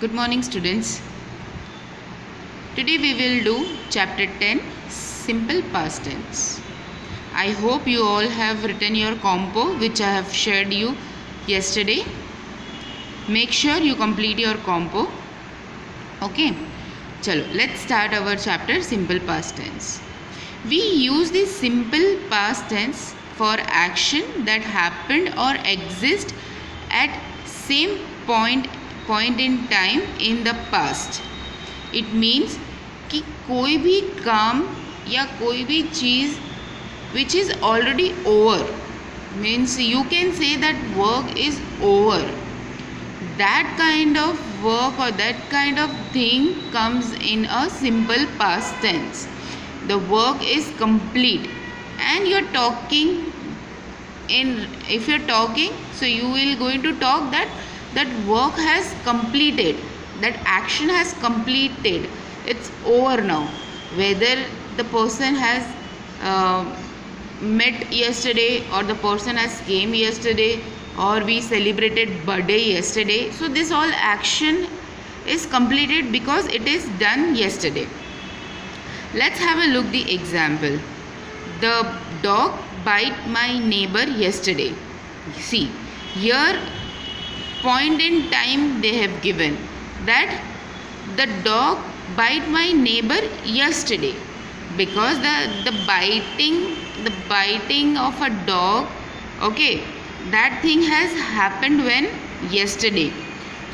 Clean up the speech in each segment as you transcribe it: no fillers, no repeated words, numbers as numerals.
Good morning, students. Today we will do chapter 10, simple past tense. I hope you all have written your compo which I have shared you yesterday. Make sure you complete your compo. Okay, chalo, let's start our chapter simple past tense. We use the simple past tense for action that happened or exist at same point in time in the past. It means कि कोई भी काम या कोई भी चीज़ which is already over, means you can say that work is over. That kind of work or that kind of thing comes in a simple past tense. The work is complete and you're talking if you're talking, so you will going to talk that work has completed, that action has completed, it's over now. Whether the person has met yesterday or the person has came yesterday or we celebrated birthday yesterday, so this all action is completed because it is done yesterday. Let's have a look the example. The dog bite my neighbor yesterday. See, here point in time they have given that the dog bite my neighbor yesterday, because the biting of a dog, okay, that thing has happened when yesterday.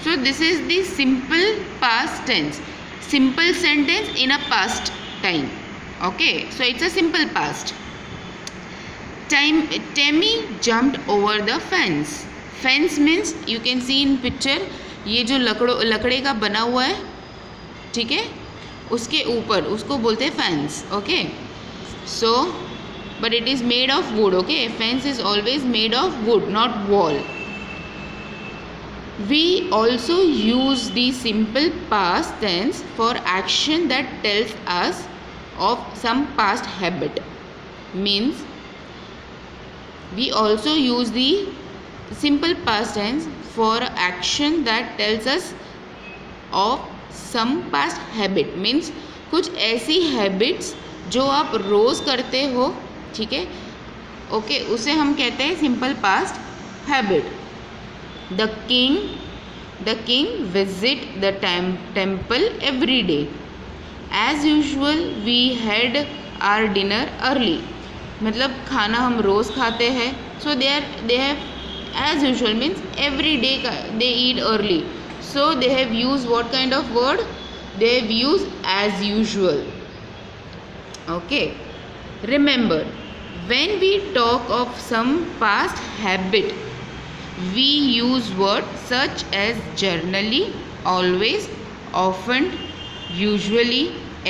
So this is the simple past tense, simple sentence in a past time. Okay, so it's a simple past. Tammy jumped over the fence. Fence means you can see in picture, ये जो लकड़े का बना हुआ है, ठीक है, उसके ऊपर उसको बोलते हैं fence. Okay, so but it is made of wood. Okay, fence is always made of wood, not wall. We also use the simple past tense for action that tells us of some past habit. Means we also use the simple past tense for action that tells us of some past habit. means कुछ ऐसी habits जो आप रोज़ करते हो, ठीक है, okay, उसे हम कहते हैं simple past habit. The king visit the temple every day. As usual we had our dinner early. मतलब खाना हम रोज़ खाते हैं. So they have as usual means every day they eat early, so they have used what kind of word? They have used as usual. Okay, remember, when we talk of some past habit, we use words such as generally, always, often, usually,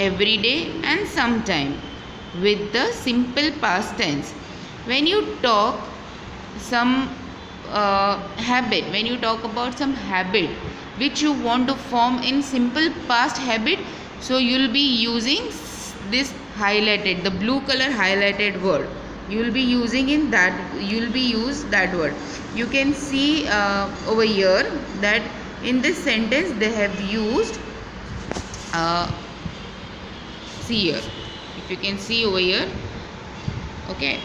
every day and sometime with the simple past tense. When you talk some habit, when you talk about some habit which you want to form in simple past habit, so you will be using this highlighted, the blue color highlighted word. You will be using in that, you will be use that word. You can see over here that in this sentence they have used see here, if you can see over here, okay,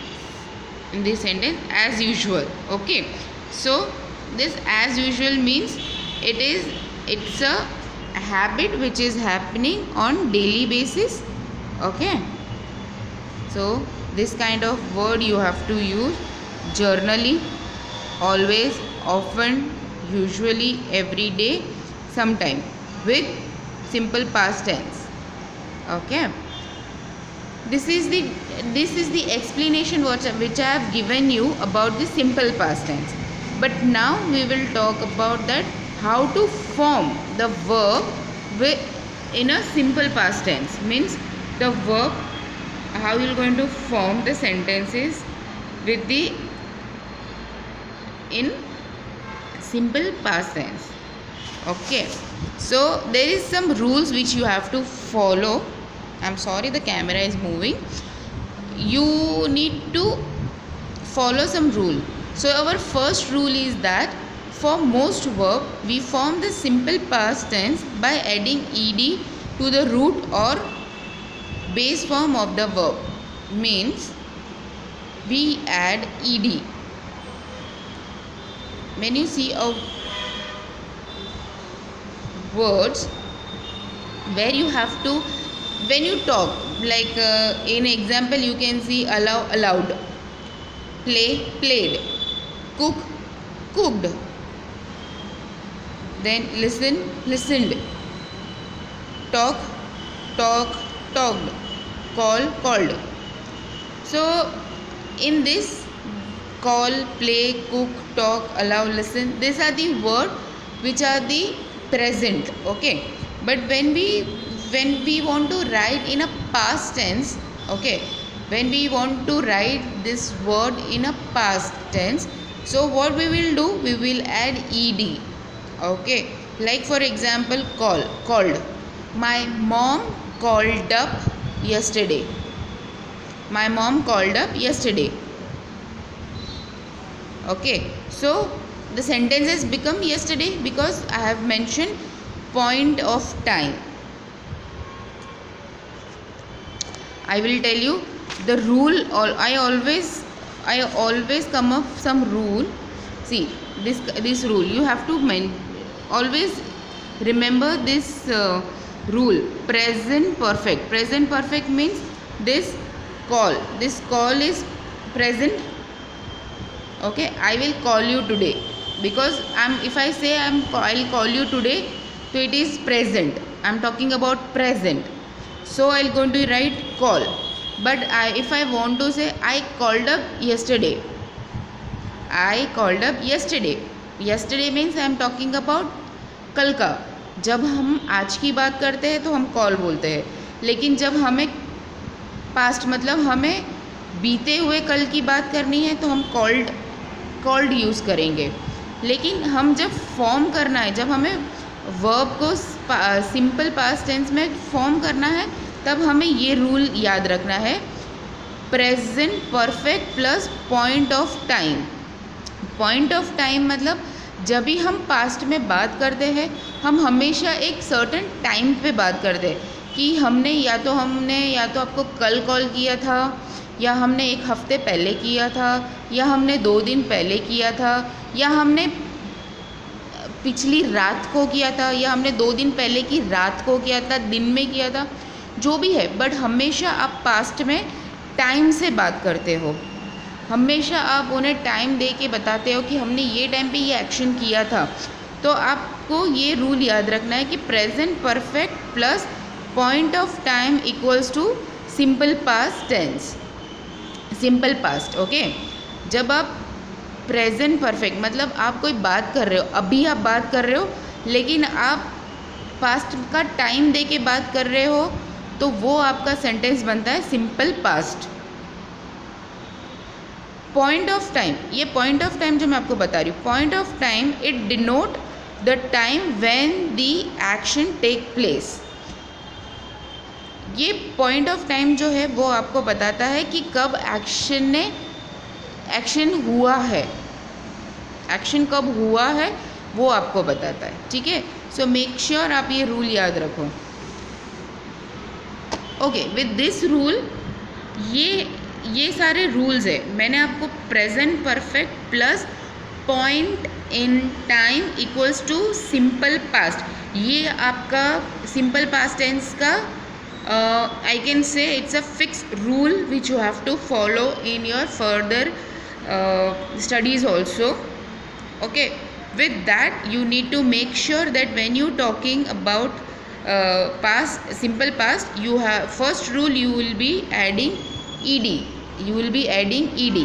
in this sentence, as usual. Okay, so this as usual means it's a habit which is happening on daily basis. Okay, so this kind of word you have to use: generally, always, often, usually, every day, sometime with simple past tense. Okay, this is the explanation which I have given you about the simple past tense. But now we will talk about that how to form the verb in a simple past tense. Means the verb, how you are going to form the sentences with the in simple past tense. Okay, so there is some rules which you have to follow. I'm sorry, the camera is moving. You need to follow some rule. So our first rule is that for most verb we form the simple past tense by adding ed to the root or base form of the verb. Means we add ed. When you see a words where you have to, when you talk, like in example you can see allow, allowed, play, played, cook, cooked, then listen, listened, talk, talked, talked, call, called. So in this call, play, cook, talk, allow, listen, these are the words which are the present. Okay, but when we want to write in a past tense, okay, when we want to write this word in a past tense, so what we will do, we will add ed. Okay, like for example call, called, my mom called up yesterday, my mom called up yesterday. Okay, so the sentences become yesterday because I have mentioned point of time. I will tell you the rule. I always come up some rule. See this rule. You have to always remember this rule. Present perfect. Present perfect means this call. This call is present. Okay, I will call you today, because if I say I'll call you today, so it is present. I'm talking about present. So I'll going to write call. But if I want to say I called up yesterday, I called up yesterday. Yesterday means I am talking about कल का. जब हम आज की बात करते हैं तो हम कॉल बोलते हैं, लेकिन जब हमें पास्ट मतलब हमें बीते हुए कल की बात करनी है तो हम कॉल्ड यूज़ करेंगे. लेकिन हम जब फॉर्म करना है, जब हमें वर्ब को सिंपल पास्ट टेंस में फॉर्म करना है, तब हमें ये रूल याद रखना है. Present perfect plus point of time. Point of time मतलब जब भी हम पास्ट में बात करते हैं, हम हमेशा एक सर्टेन टाइम पे बात करते हैं कि हमने या तो आपको कल कॉल किया था, या हमने एक हफ्ते पहले किया था, या हमने 2 दिन पहले किया था, या हमने पिछली रात को किया था, या हमने 2 दिन पहले की रात को किया था, दिन में किया था, जो भी है. बट हमेशा आप पास्ट में टाइम से बात करते हो. हमेशा आप उन्हें टाइम दे के बताते हो कि हमने ये टाइम पे ये एक्शन किया था. तो आपको ये रूल याद रखना है कि present perfect plus point of time equals to simple past tense. Simple past. Okay, जब आप प्रेजेंट परफेक्ट मतलब आप कोई बात कर रहे हो, अभी आप बात कर रहे हो, लेकिन आप पास्ट का टाइम दे के बात कर रहे हो, तो वो आपका सेंटेंस बनता है simple past. Point of time, ये पॉइंट ऑफ टाइम जो मैं आपको बता रही हूँ, point of time it denote the time when the action take place. ये पॉइंट ऑफ टाइम जो है वो आपको बताता है कि कब एक्शन हुआ है, एक्शन कब हुआ है वो आपको बताता है. ठीक है, सो मेक श्योर आप ये रूल याद रखो. ओके, विद दिस रूल ये सारे रूल्स है. मैंने आपको present perfect plus point in time equals to simple past, ये आपका सिंपल पास्ट टेंस का I can say it's a fixed rule which you have to follow in your further studies also. Okay, with that you need to make sure that when you talking about past, simple past, you have first rule you will be adding ed. You will be adding ed.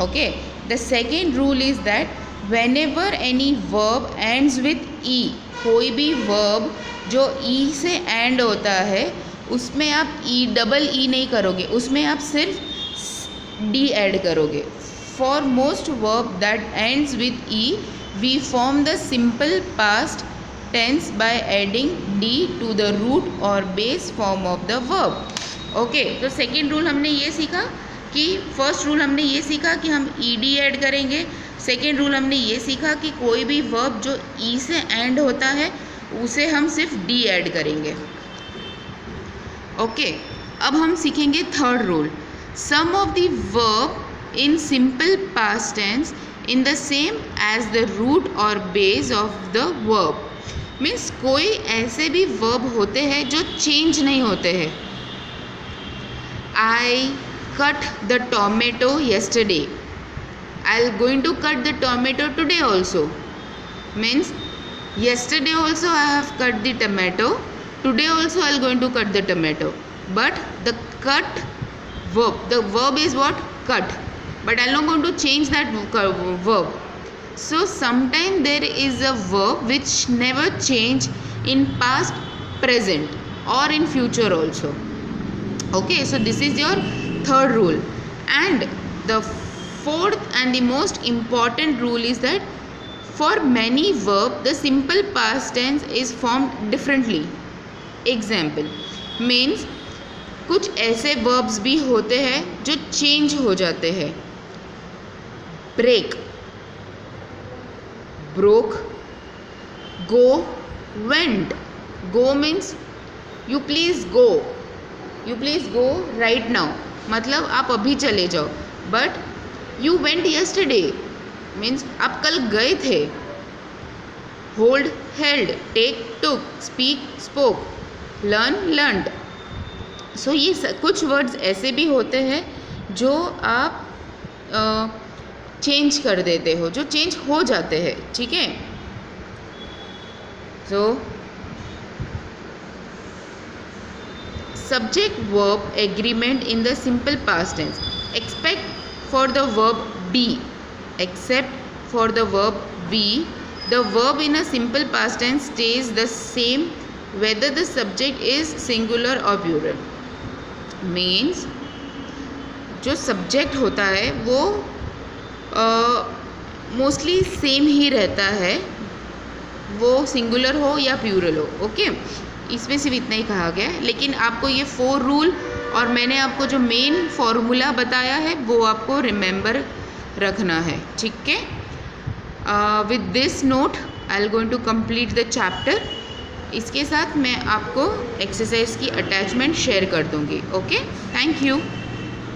Okay, the second rule is that whenever any verb ends with e, कोई भी verb जो ई से and होता है उसमें आप double E नहीं करोगे, उसमें आप सिर्फ डी ऐड करोगे. For most verb that ends with E V form the simple past tense by adding D to the root और base form of the verb. Okay, तो सेकेंड रूल हमने ये सीखा कि फर्स्ट रूल हमने ये सीखा कि हम ई डी ऐड करेंगे. सेकेंड रूल हमने ये सीखा कि कोई भी वर्ब जो ई से एंड होता है उसे हम सिर्फ डी ऐड करेंगे। ओके, अब हम सीखेंगे third rule. Some of the verb in simple past tense in the same as the root और base of the verb. Means कोई ऐसे भी वर्ब होते हैं जो चेंज नहीं होते हैं। I cut the tomato yesterday, I am going to cut the tomato today also. Means yesterday also I have cut the tomato, today also I am going to cut the tomato, but the cut verb, the verb is what? Cut, but I am not going to change that verb. So sometimes there is a verb which never change in past, present or in future also. Okay, so this is your third rule. And the fourth and the most important rule is that for many verb the simple past tense is formed differently. Example means कुछ ऐसे verbs भी होते हैं जो change हो जाते हैं। break, broke, go, went. go means you please go, you please go right now, मतलब आप अभी चले जाओ। but you went yesterday means आप कल गए थे। होल्ड, हेल्ड, टेक, टुक, स्पीक, स्पोक, लर्न, लर्नड। सो ये कुछ वर्ड्स ऐसे भी होते हैं जो आप चेंज कर देते हो, जो चेंज हो जाते हैं, ठीक है। So subject verb agreement in the simple past tense except for the verb be, except for the verb be, the verb in a simple past tense stays the same whether the subject is singular or plural. means जो subject होता है वो mostly same ही रहता है, वो singular हो या plural हो। ओके, इसमें सिर्फ इतना ही कहा गया है, लेकिन आपको ये 4 रूल और मैंने आपको जो मेन फॉर्मूला बताया है वो आपको रिमेंबर रखना है, ठीक है। With this note I am going to complete the chapter. इसके साथ मैं आपको एक्सरसाइज की अटैचमेंट शेयर कर दूँगी। Okay, thank you.